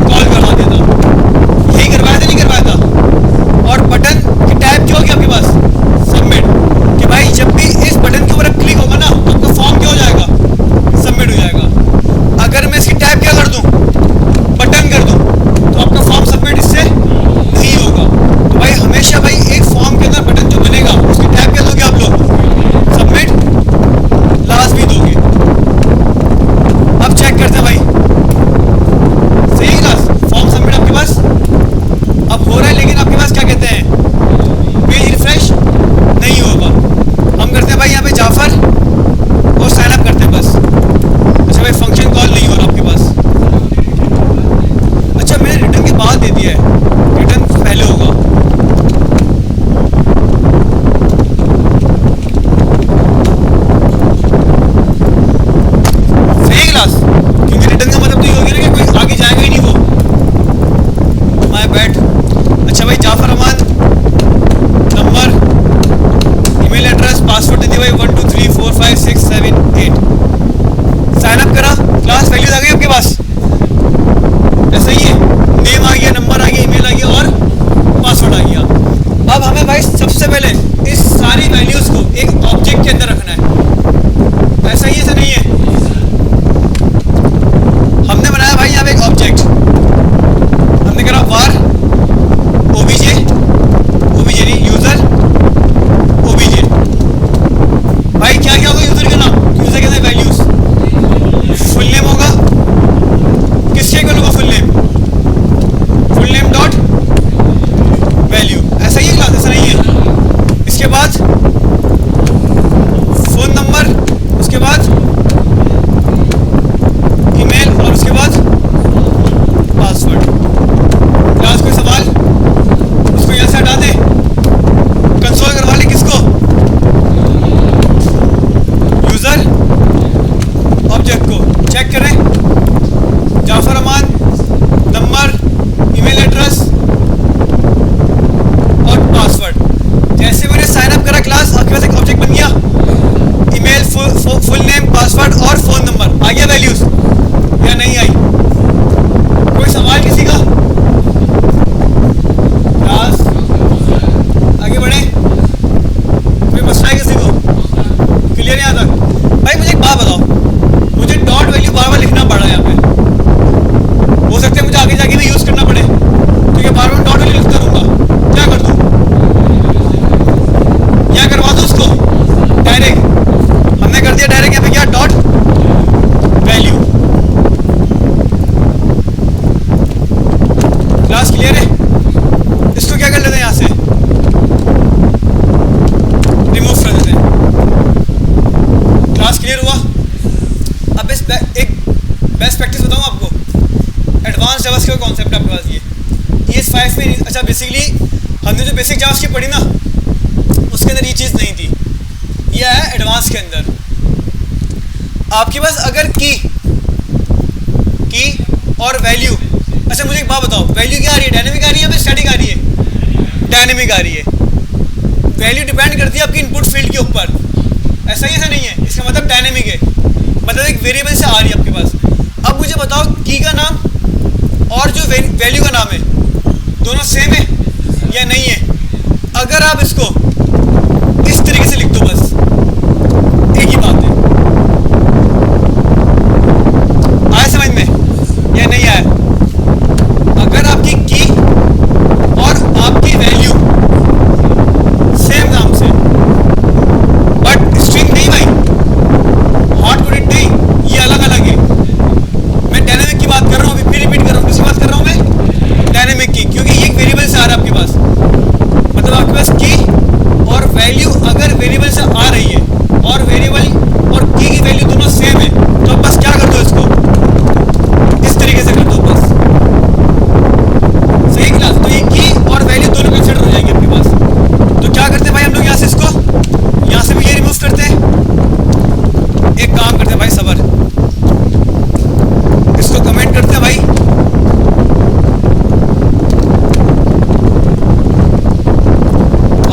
कॉल करवा देता। यही करवाया था नहीं करवाया था। और बटन की टैब क्या होगी आपके पास सबमिट, कि भाई जब भी इस बटन के ऊपर क्लिक होगा ना आपका फॉर्म क्या हो जाएगा सबमिट हो जाएगा। अगर मैं इसकी टैब क्या कर दूं बटन कर दूं तो आपका फॉर्म सबमिट इससे नहीं होगा। तो भाई हमेशा भाई एक फॉर्म के अंदर बटन जो बनेगा उसकी टैब क्या दोगे आप लोग सबमिट लाजमी दोगे। अब चेक करते हैं भाई सही क्लास, फॉर्म सबमिट आपके पास अब हो रहा है, लेकिन आपके पास क्या कहते हैं पेज रिफ्रेश नहीं होगा। हम करते हैं भाई यहाँ पे जाफर और साइन अप करते हैं बस। अच्छा भाई फंक्शन कॉल नहीं हो रहा आपके पास। अच्छा मैंने रिटर्न के बाद दे दिया है, रिटर्न पहले होगा। सही क्लास, क्योंकि रिटर्न का मतलब तो ये हो गया ना कि कोई आगे जाएगा ही नहीं वो, माय बैड। अच्छा भाई Jafar Ahmad number, email address, password दे दिया भाई 1 2 3 4 5 6 7 8। साइन अप करा, क्लास वैल्यूज आ गई आपके पास, ऐसा ही है, नेम आ गया, नंबर आ गया, ईमेल आ गया और पासवर्ड आ गया। अब हमें भाई सबसे पहले इस सारी वैल्यूज को एक ऑब्जेक्ट के अंदर रखना है। ऐसा ही ऐसा नहीं है, हमने बनाया भाई यहाँ पे एक ऑब्जेक्ट। हमने करा var obj, obj नहीं यूजर obj। भाई क्या क्या होगा यूजर का नाम, यूजर के अंदर वैल्यूज, फुल नेम होगा, किसके इक्वल होगा full name, full name dot value. ऐसा ही है क्लास, ऐसा नहीं है। इसके बाद फोन नंबर, उसके बाद ईमेल और उसके बाद पासवर्ड। क्लास कोई सवाल, उसको यहाँ से हटा दे, कंसोल करवा ले किसको, यूजर ऑब्जेक्ट को। चेक करें Jafar Ahmad number, email address और पासवर्ड। जैसे मैंने साइन अप करा क्लास आपके पास एक ऑब्जेक्ट बन गया, ईमेल, फुल नेम, पासवर्ड और फोन नंबर आ गया वैल्यूज या नहीं आई। कोई सवाल किसी का क्लास, आगे बढ़े, कोई मसला है किसी को, क्लियर है यहाँ तक। भाई मुझे एक बात बताओ, मुझे डॉट वैल्यू बार बार लिखना पड़ रहा है यहाँ पे, अब एक बेस्ट प्रैक्टिस बताऊँ आपको, एडवांस जावास्क्रिप्ट का कॉन्सेप्ट आपके पास ये इस 5 में। अच्छा बेसिकली हमने जो बेसिक जावास्क्रिप्ट पढ़ी ना उसके अंदर ये चीज़ नहीं थी, यह है एडवांस के अंदर। आपके पास अगर की और वैल्यू, अच्छा मुझे एक बात बताओ, वैल्यू क्या आ रही है, डायनेमिक आ रही है या स्टैटिक आ रही है? डायनेमिक आ रही है। वैल्यू डिपेंड करती है आपकी इनपुट फील्ड के ऊपर, ऐसा ही ऐसा नहीं है, इसका मतलब डायनेमिक है, मतलब एक वेरिएबल से आ रही है आपके पास। अब मुझे बताओ की का नाम और जो वैल्यू का नाम है दोनों सेम है या नहीं है? अगर आप इसको इस तरीके से लिख दो बस, एक ही बात है। आया समझ में या नहीं आया? अगर आपकी की और आपकी वैल्यू सेम नाम से बट स्ट्रिंग नहीं भाई, हॉट कोडेड नहीं, ये अलग अलग है। मैं डायनेमिक की बात कर रहा हूँ, अभी फिर रिपीट कर रहा हूँ, किसकी बात कर रहा हूँ मैं? डायनेमिक की, क्योंकि ये एक वेरिएबल से आ रहा है आपके पास। मतलब आपके पास की और वैल्यू अगर वेरिएबल से आ रही है और वेरिएबल और की वैल्यू दोनों सेम है तो बस क्या कर दो, इसको इस तरीके से कर दो बस। सही क्लास? तो ये की और वैल्यू दोनों कंसिडर हो जाएंगे आपके पास। तो क्या करते हैं भाई हम लोग यहाँ से इसको, यहाँ से भी ये रिमूव करते हैं। एक काम करते हैं भाई, सबर, इसको कमेंट करते हैं भाई।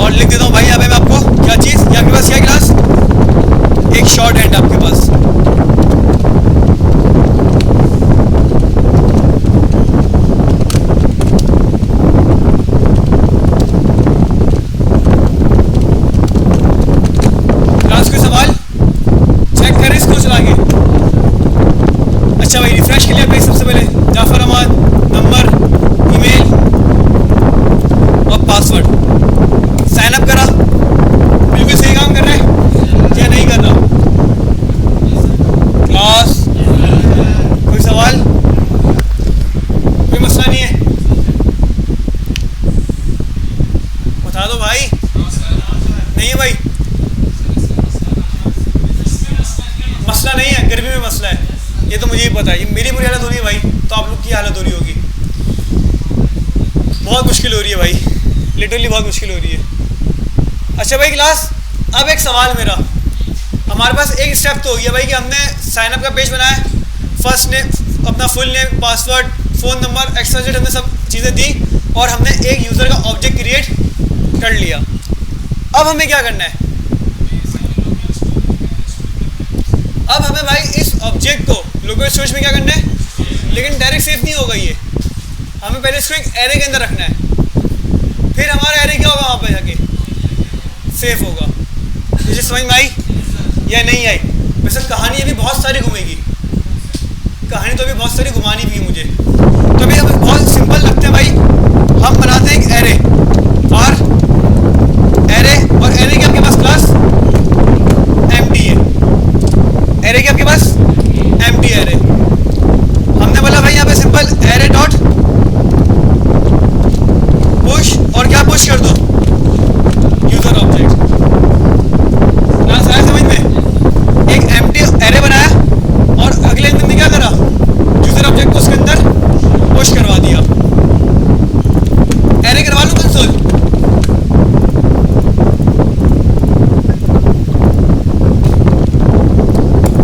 और लिख देता हूँ भाई यहाँ पे मैं आपको क्या चीज़, ये आपके पास क्या क्लास, एक शॉर्ट हैंड आपके पास। क्लास कोई सवाल चेक करें इसको चला के। अच्छा भाई रिफ्रेश के लिए भाई सबसे पहले जाफर अहमद, नंबर, ईमेल और पासवर्ड, साइन अप करा, बिल्कुल सही काम कर रहा है क्या नहीं कर रहा? क्लास कोई सवाल, कोई मसला नहीं है? बता दो भाई। नहीं है भाई, मसला नहीं है, गर्मी में मसला है, ये तो मुझे ही पता है। ये मेरी बुरी हालत हो रही है भाई, तो आप लोग की हालत हो रही होगी। बहुत मुश्किल हो रही है भाई, लिटरली बहुत मुश्किल हो रही है। अच्छा भाई क्लास, अब एक सवाल मेरा, हमारे पास एक स्टेप तो हो गया भाई कि हमने साइन अप का पेज बनाया, फर्स्ट नेम, अपना full name, password, phone number, extra Z हमने सब चीज़ें दी और हमने एक यूज़र का ऑब्जेक्ट क्रिएट कर लिया। अब हमें क्या करना है? अब हमें भाई इस ऑब्जेक्ट को लोकल स्टोरेज में क्या करना है, लेकिन डायरेक्ट सेव नहीं होगा ये, हमें पहले इसको एक एरे के अंदर रखना है, फिर हमारा एरे क्या होगा वहाँ पे जाके सेव होगा। मुझे समझ में आई या नहीं आई? वैसे कहानी अभी बहुत सारी घूमेगी, कहानी तो अभी बहुत सारी घुमानी भी है मुझे, तो अभी हमें बहुत सिंपल लगते हैं भाई। हम बनाते हैं एक एरे और एरे के आपके पास क्लास एम्प्टी है, एरे के आपके पास एम्प्टी एरे। हमने बोला भाई यहाँ पे सिंपल एरे डॉट पुश, और क्या पुश कर दो, यूजर ऑब्जेक्ट। क्लास आया समझ में? एक एम्प्टी एरे बनाया और अगले दिन ने क्या करा, यूजर ऑब्जेक्ट को उसके अंदर पुश करवा दिया। एरे करवा लूँ कंसोल,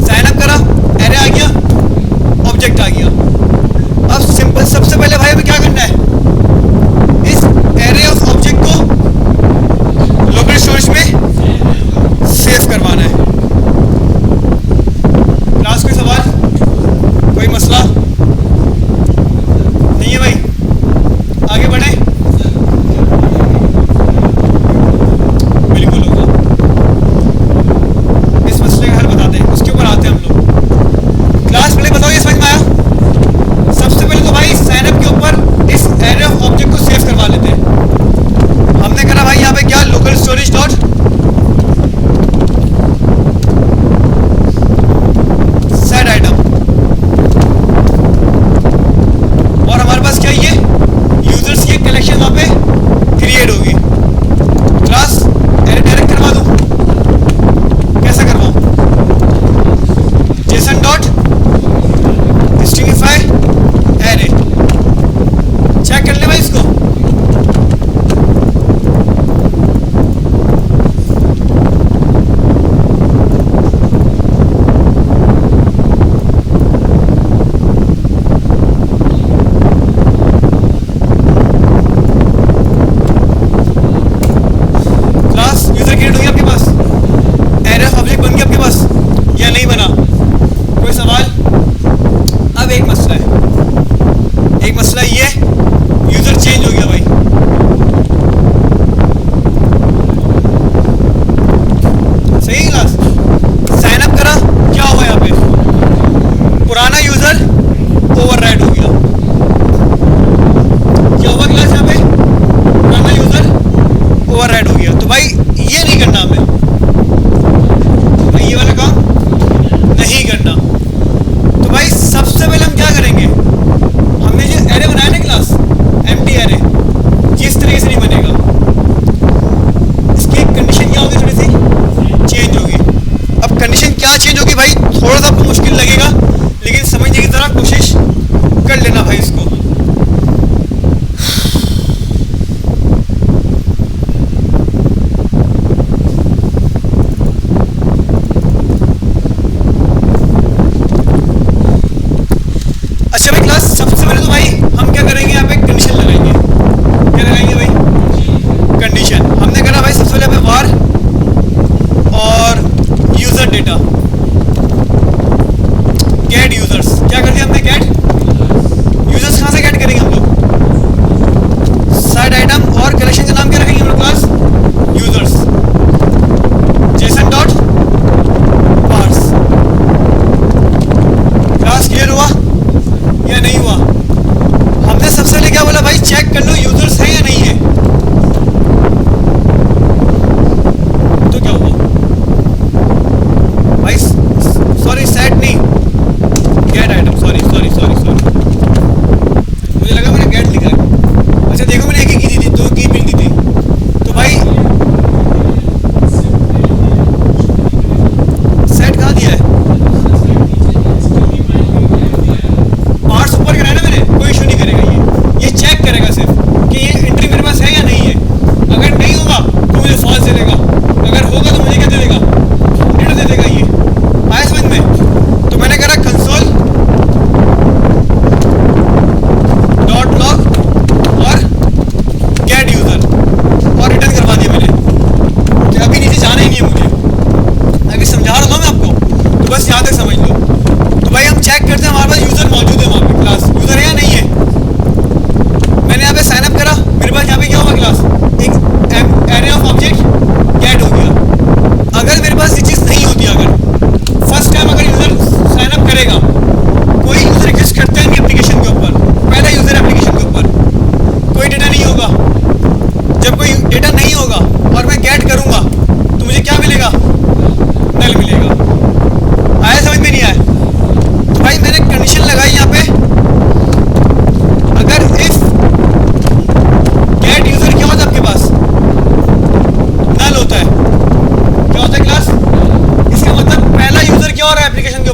साइन अप करा, एरे आ गया, ऑब्जेक्ट आ गया। अब सिंपल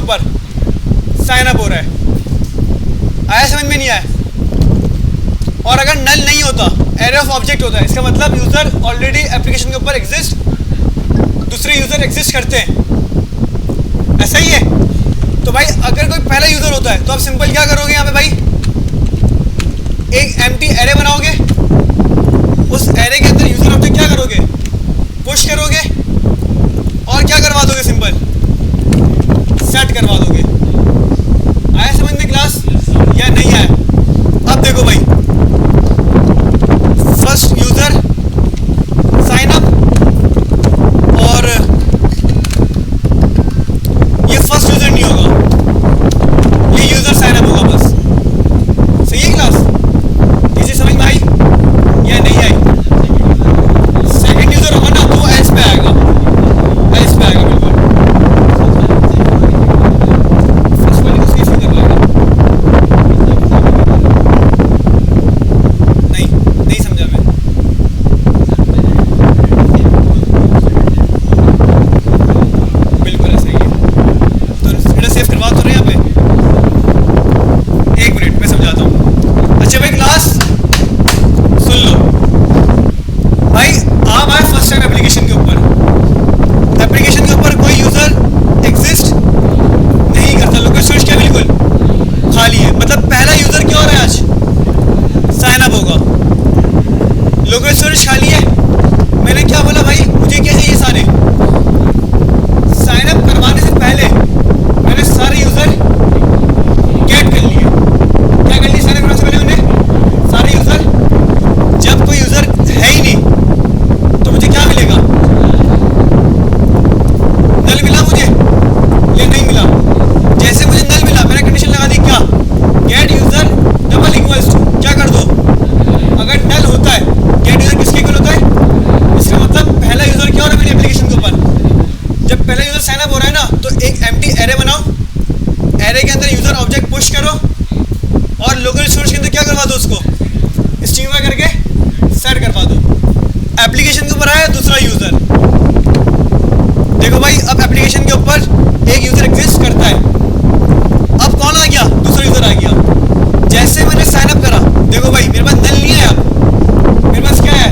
ऊपर साइन अप हो रहा है। आया समझ में नहीं आया? और अगर नल नहीं होता, एरे ऑफ ऑब्जेक्ट होता है, इसका मतलब यूज़र ऑलरेडी एप्लीकेशन के ऊपर एग्जिस्ट, दूसरे यूज़र एग्जिस्ट करते हैं, ऐसा ही है। तो भाई अगर कोई पहला यूज़र होता है तो आप सिंपल क्या करोगे यहाँ पे भाई, एक एम्प्टी एरे बनाओगे, उस एरे के अंदर यूज़र ऑब्जेक्ट क्या करोगे, पुश करोगे और क्या करवा दोगे, सिंपल सेट करवा दोगे। आया समझ में क्लास या नहीं आया? अब देखो भाई, फर्स्ट यूज़र साइन अप, और ये फर्स्ट यूज़र नहीं होगा, ये यूज़र साइन अप होगा बस। सही है क्लास? किसी समझ में आई या नहीं आई? सेकंड यूज़र होगा ना तो एस पे आएगा, एस पे आएगा बिल्कुल। फर्स्ट वाले को सेव कर पाएगा? नहीं समझा मैं। बिल्कुल ऐसा ही है। तो थोड़ा सेव करवा तो रहे यहाँ पे, एक मिनट मैं समझाता हूँ। अच्छा भाई क्लास सुन लो भाई, आप आए फर्स्ट टाइम एप्लीकेशन के ऊपर, एप्लीकेशन के ऊपर कोई यूज़र एग्जिस्ट नहीं करता, लोकल स्टोरेज क्या बिल्कुल खाली है। मतलब पहला यूज़र क्या हो रहा है, आज साइन अप होगा, लोकल स्टोरेज खाली है। मैंने क्या बोला भाई, मुझे क्या चाहिए, सारे साइन अप करवाने से पहले मैंने सारे यूज़र गेट कर लिए। क्या कर लिए साइन अप करवाने से पहले मैंने सारे यूज़र। जब कोई यूज़र है ही नहीं तो मुझे क्या मिलेगा, नल मिला मुझे या नहीं मिला? जैसे मुझे नल मिला, मैंने कंडीशन लगा दी, क्या get user double equals to, क्या कर दो, अगर नल होता है, गेट यूज़र किसके इक्वल होता है, इसका मतलब पहला यूज़र क्या हो रहा है मेरी एप्लीकेशन के ऊपर। जब पहला यूज़र साइन अप हो रहा है ना, तो एक एम्प्टी एरे बनाओ, एरे के अंदर यूज़र ऑब्जेक्ट पुश करो और लोकल स्टोरेज के अंदर क्या करवा दो, उसको स्ट्रीमा करके सेट करवा दो। एप्लीकेशन के ऊपर आया दूसरा यूज़र। देखो भाई, अब एप्लीकेशन के ऊपर एक यूज़र एग्जिस्ट करता है, अब कौन आ गया, दूसरा यूज़र आ गया। जैसे मैंने साइन अप करा, देखो भाई मेरे पास नल नहीं है, अब मेरे पास क्या है,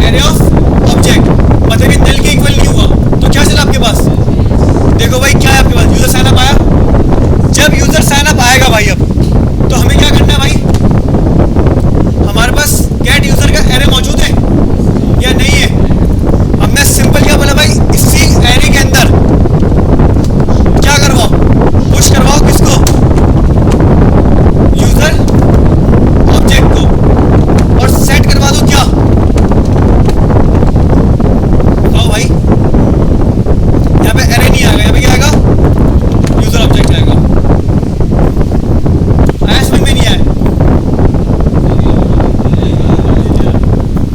एरे ऑफ ऑब्जेक्ट, मतलब ये नल के इक्वल नहीं हुआ, तो क्या चला आपके पास, देखो भाई क्या है आपके पास, यूज़र साइन अप आया। जब यूज़र साइन अप आएगा भाई, अब तो हमें क्या करना है भाई, हमारे पास गेट यूज़र का एरे मौजूद है या नहीं है। हमने सिंपल क्या बोला भाई, इसी एरे के अंदर क्या करवाओ, पुश करवाओ किसको, यूज़र ऑब्जेक्ट को, और सेट करवा दो क्या, बताओ भाई। यहाँ पे एरे नहीं आएगा, यहाँ पे क्या आएगा, यूज़र ऑब्जेक्ट आएगा। आया समझ में नहीं आया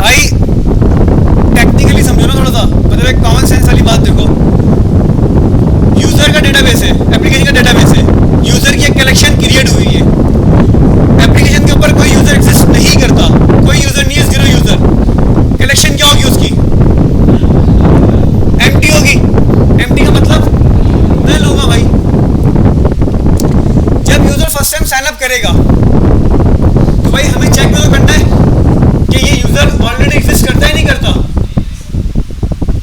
भाई? टेक्निकली समझो ना थोड़ा सा, मतलब एक कॉमन सेंस वाली बात देखो। यूज़र का डेटाबेस है, एप्लीकेशन का डेटाबेस है, यूज़र की एक कलेक्शन क्रिएट हुई है। एप्लीकेशन के ऊपर कोई यूज़र एग्जिस्ट नहीं करता, कोई यूज़र नहीं है, जीरो यूज़र। कलेक्शन क्या होगी उसकी, एम्प्टी होगी। एम्प्टी का मतलब नल होगा भाई। जब user first time sign up करेगा तो भाई हमें चेक तो करना है कि ये यूज़र ऑलरेडी एग्जिस्ट करता है नहीं करता,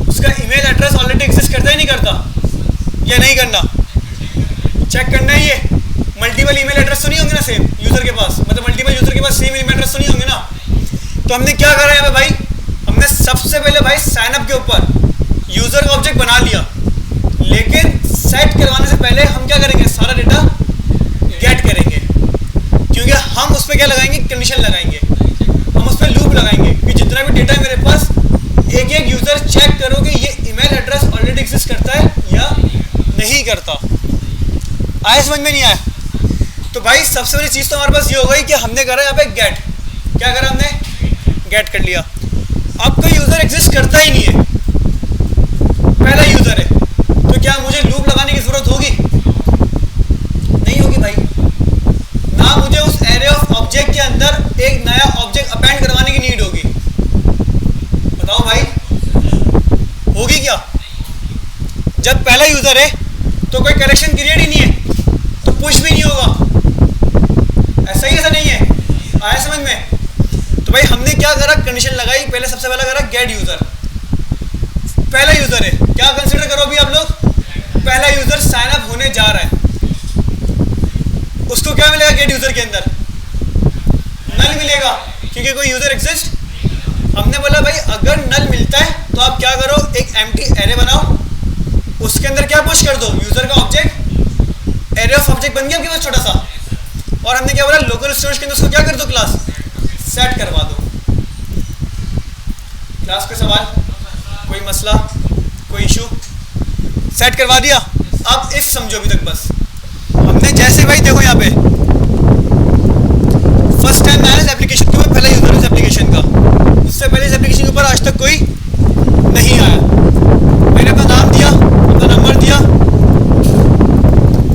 उसका ईमेल एड्रेस ऑलरेडी एग्जिस्ट करता है नहीं करता, या नहीं करना, चेक करना है। ये मल्टीपल ईमेल एड्रेस तो नहीं होंगे ना सेम यूज़र के पास, मतलब मल्टीपल यूज़र के पास सेम ईमेल एड्रेस तो नहीं होंगे ना। तो हमने क्या करा यहाँ पे भाई, हमने सबसे पहले भाई साइन अप के ऊपर यूज़र का ऑब्जेक्ट बना लिया, लेकिन सेट करवाने से पहले हम क्या करेंगे, सारा डेटा गेट करेंगे, क्योंकि हम उस पर क्या लगाएंगे, कंडीशन लगाएंगे, हम उस पर लूप लगाएंगे कि जितना भी डेटा है मेरे पास, एक एक यूज़र चेक करो कि ये ईमेल एड्रेस ऑलरेडी एग्जिस्ट करता है या नहीं करता। आया समझ में नहीं आया? तो भाई सबसे बड़ी चीज़ तो हमारे पास ये हो गई कि हमने करा यहाँ पे गेट, क्या करा हमने, गेट कर लिया। अब कोई यूज़र एग्जिस्ट करता ही नहीं है, पहला यूज़र है, तो क्या मुझे लूप लगाने की ज़रूरत होगी, नहीं होगी भाई। ना मुझे उस एरे ऑफ ऑब्जेक्ट के अंदर एक नया ऑब्जेक्ट अपेंड करवाने की नीड होगी, बताओ भाई होगी क्या। जब पहला यूज़र है तो कोई करेक्शन क्रिएट ही नहीं है, तो पुश भी नहीं होगा। ऐसा ही ऐसा नहीं है, आया समझ में? तो भाई हमने क्या करा, कंडीशन लगाई, पहले सबसे पहला करा गेट यूजर। पहला यूजर है, क्या कंसीडर करो अभी आप लोग, पहला यूजर साइन अप होने जा रहा है, उसको क्या मिलेगा गेट यूजर के अंदर, नल मिलेगा, क्योंकि कोई यूजर एग्जिस्ट। हमने बोला भाई अगर नल मिलता है तो आप क्या करो, एक एम्प्टी एरे बनाओ, उसके अंदर क्या पुश कर दो, यूजर का ऑब्जेक्ट, एरे ऑफ ऑब्जेक्ट बन गया आपके पास छोटा सा। और हमने क्या बोला, लोकल स्टोरेज के अंदर उसको क्या कर दो, क्लास सेट करवा दो। क्लास का सवाल, कोई मसला, कोई इशू, सेट करवा दिया। अब इफ समझो अभी तक बस हमने जैसे भाई देखो यहाँ पे फर्स्ट टाइम आया इस एप्लीकेशन के ऊपर, पहला यूजर इस एप्लीकेशन का, उससे पहले इस एप्लीकेशन के ऊपर आज तक कोई नहीं आया। मैंने अपना नाम दिया, अपना नंबर दिया,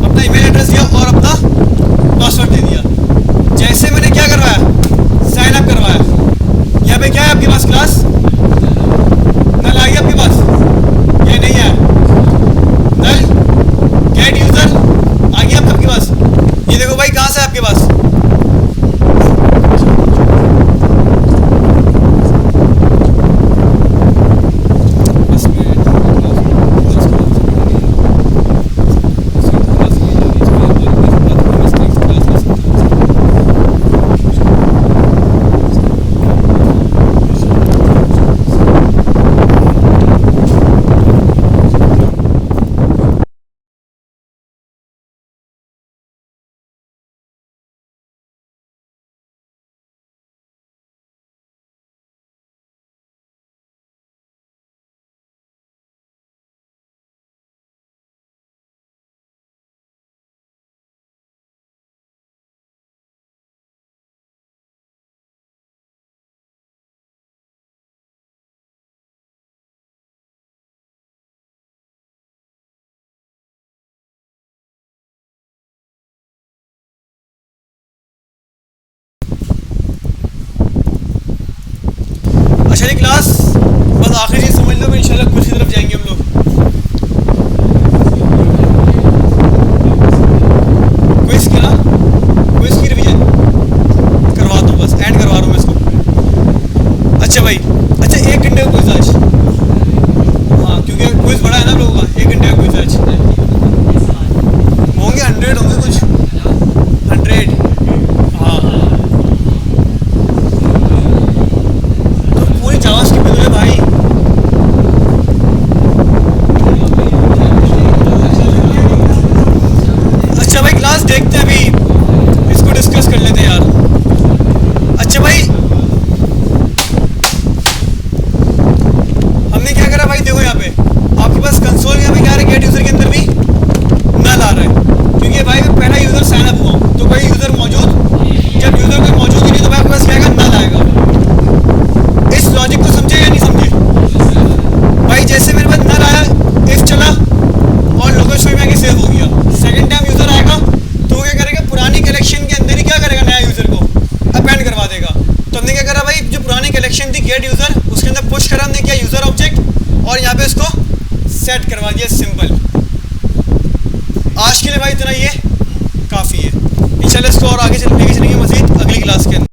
अपना ईमेल एड्रेस दिया और अपना पासवर्ड दे दिया। जैसे मैंने क्या करवाया, साइन अप करवाया, यहाँ पे क्या है आपके पास, क्लास नल आ गया आपके पास, ये नहीं है नल गेट यूजर आ गया आपके पास। ये देखो भाई कहाँ से है आपके पास, अच्छा ये क्लास बस आखिरी चीज समझ लो, फिर इंशाल्लाह कुछ की तरफ जाएंगे हम लोग। क्विज की ना, क्विज की रिवीजन करवा दो, बस ऐड करवा रहा हूँ मैं इसको। अच्छा भाई, अच्छा 1 घंटे का क्विज आज, हाँ क्योंकि क्विज बड़ा है ना लोगों का, 1 घंटे का क्विज आज होंगे 100 होंगे कुछ 100, हाँ तो पूरी जावास्क्रिप्ट में भाई। अच्छा भाई क्लास देखते हैं, अभी इसको डिस्कस कर लेते हैं यार। अच्छा भाई हमने क्या करा भाई, देखो यहाँ पे आपके पास कंसोल, यहाँ पे क्या आ रहा है, गेट यूजर के अंदर भी नल आ रहा है, क्योंकि भाई पहला यूजर साइन अप हुआ तो कोई यूजर मौजूद, जब यूजर कोई मौजूद ही नहीं तो भाई आपके पास क्या आएगा, नल आएगा। इस लॉजिक को समझे या नहीं समझे भाई? जैसे मेरे पास नल आया, इफ चला और लोकल स्टोरेज में आके सेव हो गया, सेकंड टाइम यूजर आएगा तो वो क्या करेगा, पुरानी कलेक्शन के अंदर ही क्या करेगा, नया यूजर को अपेंड करवा देगा। तो हमने क्या करा भाई, जो पुरानी कलेक्शन थी गेट यूजर, उसके अंदर पुश करा हमने क्या, यूजर ऑब्जेक्ट, और यहाँ पे उसको सेट करवा दिया, सिंपल। आज के लिए भाई इतना ही है, काफ़ी है। इंशाल्लाह इसको और आगे लेके चलेंगे मज़ीद अगली क्लास के अंदर।